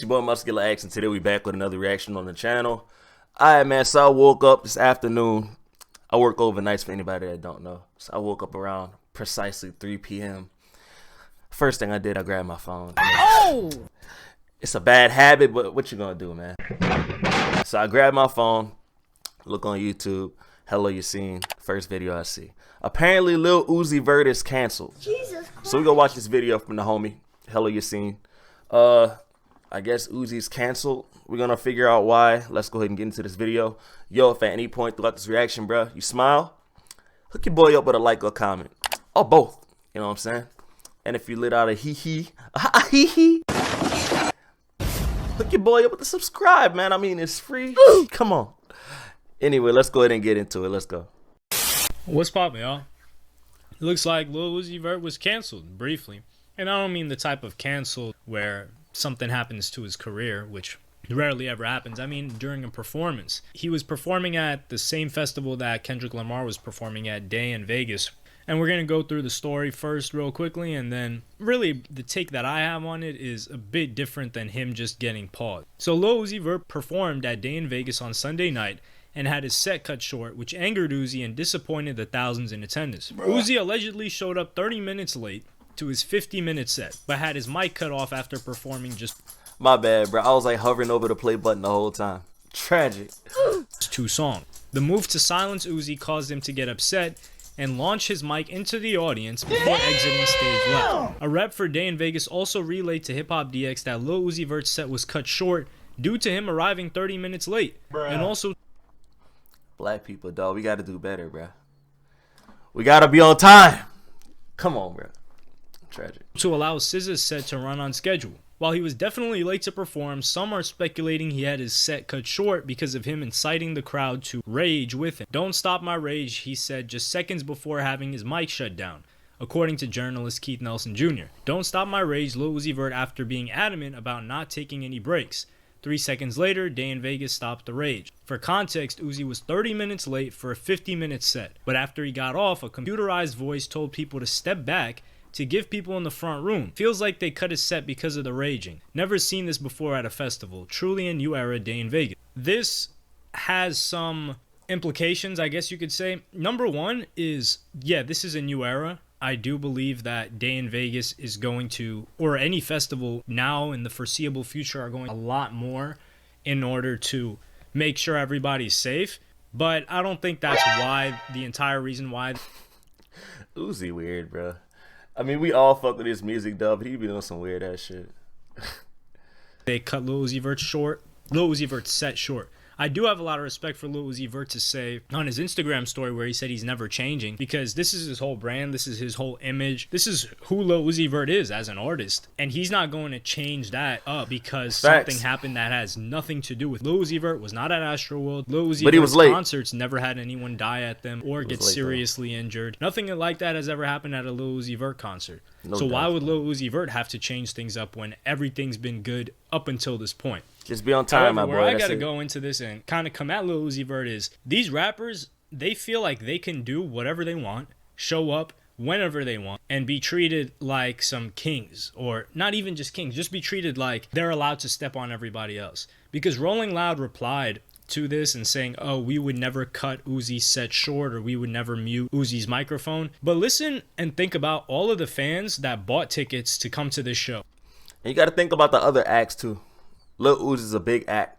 Your boy MuscularAxe, and today we back with another reaction on the channel. Alright, man, so I woke up this afternoon. I work overnights for anybody that don't know. So I woke up around precisely 3 p.m. First thing I did, I grabbed my phone. Oh! It's a bad habit, but what you gonna do, man? So I grabbed my phone, look on YouTube, HelloYassine, first video I see. Apparently Lil Uzi Vert is canceled. Jesus Christ. So we go watch this video from the homie, HelloYassine. I guess Uzi's canceled. We're gonna figure out why. Let's go ahead and get into this video. Yo, if at any point throughout this reaction, bro, you smile, hook your boy up with a like or comment. Or both. You know what I'm saying? And if you lit out a hee-hee, hook your boy up with a subscribe, man. I mean, it's free. Come on. Anyway, let's go ahead and get into it. Let's go. What's poppin', y'all? It looks like Lil Uzi Vert was canceled, briefly. And I don't mean the type of canceled where something happens to his career, which rarely ever happens. I mean during a performance. He was performing at the same festival that Kendrick Lamar was performing at, Day in Vegas. And we're going to go through the story first real quickly, and then really the take that I have on it is a bit different than him just getting paused. So Lil Uzi Vert performed at Day in Vegas on Sunday night and had his set cut short, which angered Uzi and disappointed the thousands in attendance. Uzi allegedly showed up 30 minutes late to his 50-minute set, but had his mic cut off after performing just... My bad, bro. I was like hovering over the play button the whole time. Tragic. 2 songs. The move to silence Uzi caused him to get upset and launch his mic into the audience before exiting stage left. A rep for Day in Vegas also relayed to Hip Hop DX that Lil Uzi Vert's set was cut short due to him arriving 30 minutes late. And also... Black people, dog, we gotta do better, bro. We gotta be on time. Come on, bro. Tragic. To allow SZA's set to run on schedule. While he was definitely late to perform, some are speculating he had his set cut short because of him inciting the crowd to rage with him. "Don't stop my rage," he said just seconds before having his mic shut down, according to journalist Keith Nelson Jr. "Don't stop my rage," Lil Uzi Vert after being adamant about not taking any breaks. 3 seconds later, Day in Vegas stopped the rage. For context, Uzi was 30 minutes late for a 50-minute set, but after he got off, a computerized voice told people to step back to give people in the front room. Feels like they cut his set because of the raging. Never seen this before at a festival. Truly a new era, Day in Vegas. This has some implications, I guess you could say. Number one is, yeah, this is a new era. I do believe that Day in Vegas is going to, or any festival now in the foreseeable future, are going a lot more in order to make sure everybody's safe. But I don't think that's why, the entire reason why. Uzi weird, bro. I mean, we all fuck with his music, though, but he be doing some weird ass shit. They cut Lil Uzi Vert short. Lil Uzi Vert's set short. I do have a lot of respect for Lil Uzi Vert to say on his Instagram story where he said he's never changing, because this is his whole brand, this is his whole image, this is who Lil Uzi Vert is as an artist, and he's not going to change that up because something happened that has nothing to do with Lil Uzi Vert. Was not at Astroworld. Lil Uzi Vert's concerts never had anyone die at them or get seriously injured. Nothing like that has ever happened at a Lil Uzi Vert concert. So why would Lil Uzi Vert have to change things up when everything's been good up until this point? Just be on time, my boy. Where I gotta go into this and kind of come at Lil Uzi Vert is, these rappers, they feel like they can do whatever they want, show up whenever they want, and be treated like some kings, or not even just kings, just be treated like they're allowed to step on everybody else. Because Rolling Loud replied to this and saying, oh, we would never cut Uzi's set short, or we would never mute Uzi's microphone. But listen and think about all of the fans that bought tickets to come to this show. And you gotta think about the other acts too. Lil Uzi's a big act.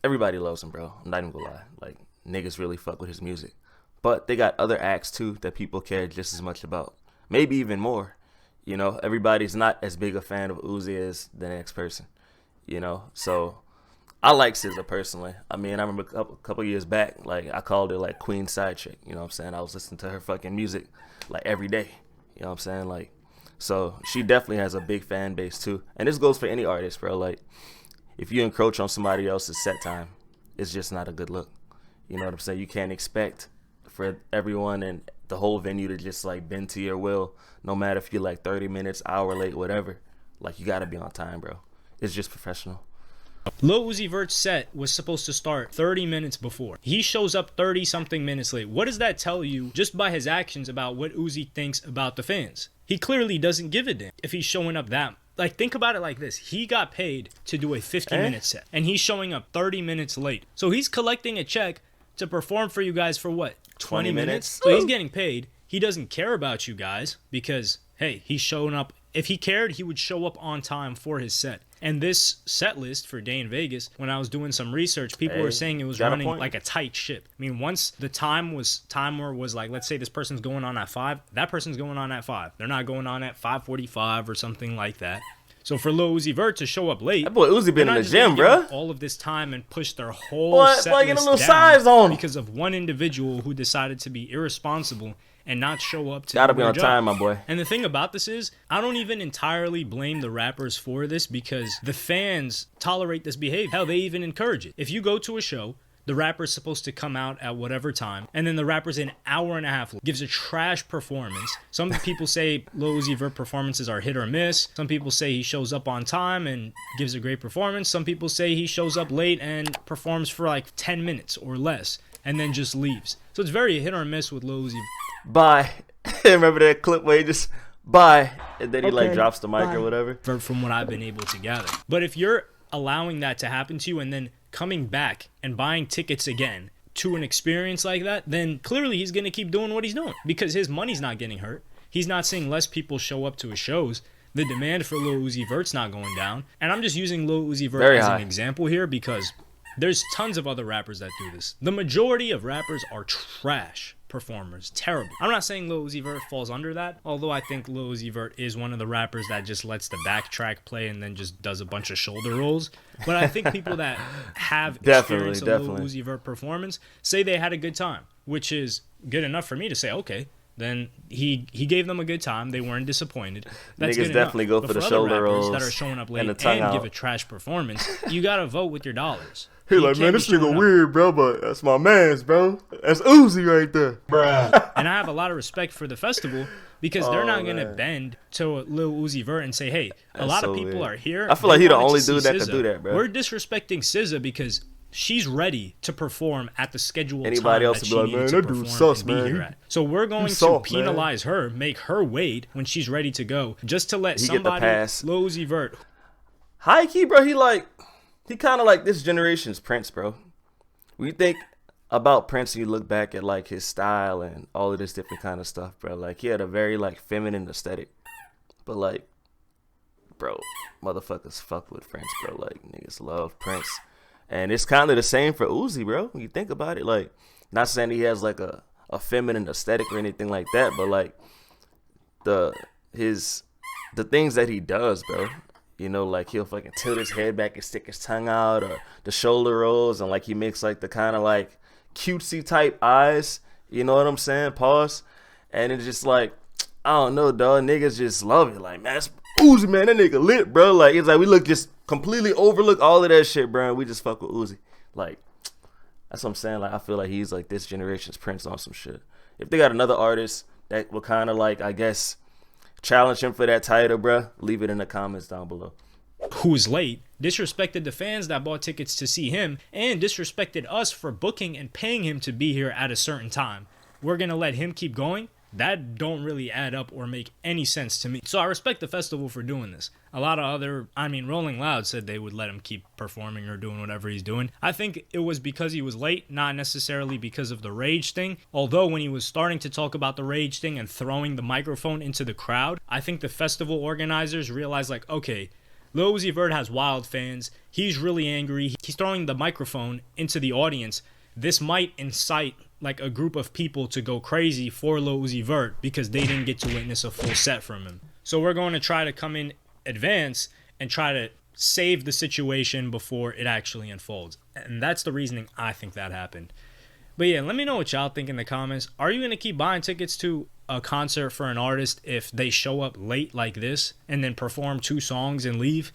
Everybody loves him, bro. I'm not even gonna lie. Like, niggas really fuck with his music. But they got other acts too that people care just as much about. Maybe even more. You know, everybody's not as big a fan of Uzi as the next person. You know, so I like SZA personally. I mean, I remember a couple years back, like, I called her like Queen Side Chick. You know what I'm saying? I was listening to her fucking music like every day. You know what I'm saying? Like, so she definitely has a big fan base too. And this goes for any artist, bro. Like, if you encroach on somebody else's set time, it's just not a good look. You know what I'm saying? You can't expect for everyone and the whole venue to just like bend to your will, no matter if you're like 30 minutes, hour late, whatever. Like, you gotta be on time, bro. It's just professional. Lil Uzi Vert's set was supposed to start 30 minutes before. He shows up 30-something minutes late. What does that tell you just by his actions about what Uzi thinks about the fans? He clearly doesn't give a damn if he's showing up that Like, think about it like this. He got paid to do a 50-minute set, and he's showing up 30 minutes late. So he's collecting a check to perform for you guys for what? 20 minutes? So he's getting paid. He doesn't care about you guys because, hey, he's showing up. If he cared, he would show up on time for his set. And this set list for Day in Vegas, when I was doing some research, people were saying it was running like a tight ship. I mean, once the timer was like, let's say this person's going on at 5, that person's going on at 5. They're not going on at 5:45 or something like that. So for Lil Uzi Vert to show up late, that boy Uzi been in the gym, bro. All of this time and push their whole set list get a little down size on because of one individual who decided to be irresponsible and not show up to gotta be their on job. time, my boy. And the thing about this is, I don't even entirely blame the rappers for this because the fans tolerate this behavior. Hell, they even encourage it. If you go to a show, the rapper's supposed to come out at whatever time, and then the rapper's an hour and a half late, gives a trash performance. Some people say Lil Uzi Vert performances are hit or miss. Some people say he shows up on time and gives a great performance. Some people say he shows up late and performs for like 10 minutes or less and then just leaves. So it's very hit or miss with Lil Uzi. Bye. Remember that clip where he just bye and then he like drops the mic or whatever? From what I've been able to gather. But if you're allowing that to happen to you and then coming back and buying tickets again to an experience like that, then clearly he's going to keep doing what he's doing because his money's not getting hurt. He's not seeing less people show up to his shows. The demand for Lil Uzi Vert's not going down. And I'm just using Lil Uzi Vert as an example here because there's tons of other rappers that do this. The majority of rappers are trash performers. Terrible. I'm not saying Lil Uzi Vert falls under that, although I think Lil Uzi Vert is one of the rappers that just lets the backtrack play and then just does a bunch of shoulder rolls. But I think people that have experienced a Lil Uzi Vert performance say they had a good time, which is good enough for me to say, okay, then he gave them a good time. They weren't disappointed. That's Niggas good definitely enough. go for the shoulder rolls that are showing up late and out. give a trash performance. You gotta vote with your dollars. He like, man, this nigga weird, bro, but that's my man's, bro. That's Uzi right there, bruh. And I have a lot of respect for the festival because they're not gonna bend to Lil Uzi Vert and say, hey, a lot of people are here. I feel like he the only dude that can do that, bro. We're disrespecting SZA because she's ready to perform at the scheduled Anybody time else that she would be like, needed man, to that dude perform sus, and be man. here at. So we're going to penalize her, make her wait when she's ready to go, just to let somebody, Lil Uzi Vert. High key, bro, he kind of like this generation's Prince, bro. When you think about Prince, you look back at like his style and all of this different kind of stuff, bro. Like he had a very like feminine aesthetic, but like, bro, motherfuckers fuck with Prince, bro. Like niggas love Prince, and it's kind of the same for Uzi, bro. When you think about it, like, not saying he has like a feminine aesthetic or anything like that, but like the things that he does, bro. You know, like he'll fucking tilt his head back and stick his tongue out, or the shoulder rolls, and like he makes like the kind of like cutesy type eyes. You know what I'm saying? Pause. And it's just like, I don't know, dog. Niggas just love it. Like, man, that's Uzi, man. That nigga lit, bro. Like, it's like we just completely overlook all of that shit, bro. And we just fuck with Uzi. Like, that's what I'm saying. Like, I feel like he's like this generation's Prince on some shit. If they got another artist that will kind of like, I guess, challenge him for that title, bruh, leave it in the comments down below. Who's late, disrespected the fans that bought tickets to see him, and disrespected us for booking and paying him to be here at a certain time. We're gonna let him keep going? That don't really add up or make any sense to me. So I respect the festival for doing this. A lot of Rolling Loud said they would let him keep performing or doing whatever he's doing. I think it was because he was late, not necessarily because of the rage thing. Although when he was starting to talk about the rage thing and throwing the microphone into the crowd, I think the festival organizers realized like, okay, Lil Uzi Vert has wild fans. He's really angry. He's throwing the microphone into the audience. This might incite like a group of people to go crazy for Lil Uzi Vert because they didn't get to witness a full set from him. So we're going to try to come in advance and try to save the situation before it actually unfolds. And that's the reasoning I think that happened. But yeah, let me know what y'all think in the comments. Are you going to keep buying tickets to a concert for an artist if they show up late like this and then perform 2 songs and leave?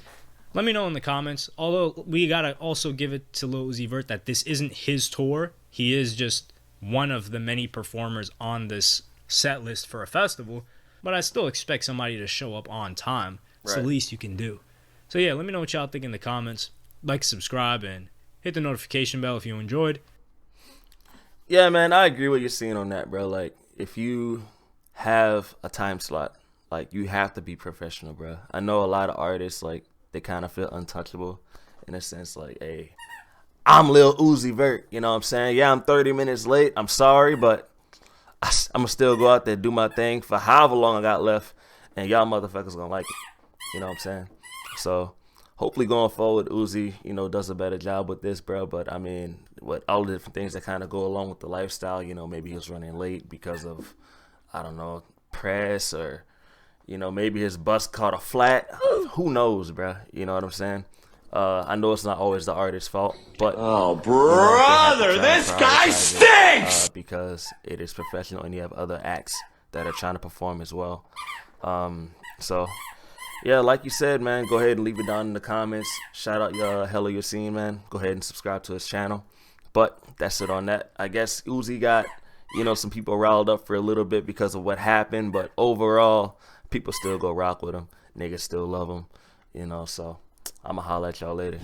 Let me know in the comments. Although we got to also give it to Lil Uzi Vert that this isn't his tour. He is just one of the many performers on this set list for a festival, but I still expect somebody to show up on time. It's the least you can do. So yeah, let me know what y'all think in the comments. Like, subscribe, and hit the notification bell if you enjoyed. Yeah, man, I agree with what you're seeing on that, bro. Like, if you have a time slot, Like, you have to be professional, bro. I know a lot of artists, like, they kind of feel untouchable in a sense, like, hey, I'm Lil Uzi Vert, you know what I'm saying? Yeah, I'm 30 minutes late. I'm sorry, but I'm going to still go out there, do my thing for however long I got left, and y'all motherfuckers going to like it. You know what I'm saying? So hopefully going forward, Uzi, you know, does a better job with this, bro. But I mean, what all the different things that kind of go along with the lifestyle, you know, maybe he was running late because of, I don't know, press, or, you know, maybe his bus caught a flat. Who knows, bro? You know what I'm saying? I know it's not always the artist's fault, but oh, brother, you know, this guy stinks! Because it is professional, and you have other acts that are trying to perform as well. So yeah, like you said, man, go ahead and leave it down in the comments. Shout out your HelloYassine, man. Go ahead and subscribe to his channel. But that's it on that. I guess Uzi got, you know, some people riled up for a little bit because of what happened, but overall, people still go rock with him. Niggas still love him, you know. So I'ma holla at y'all later.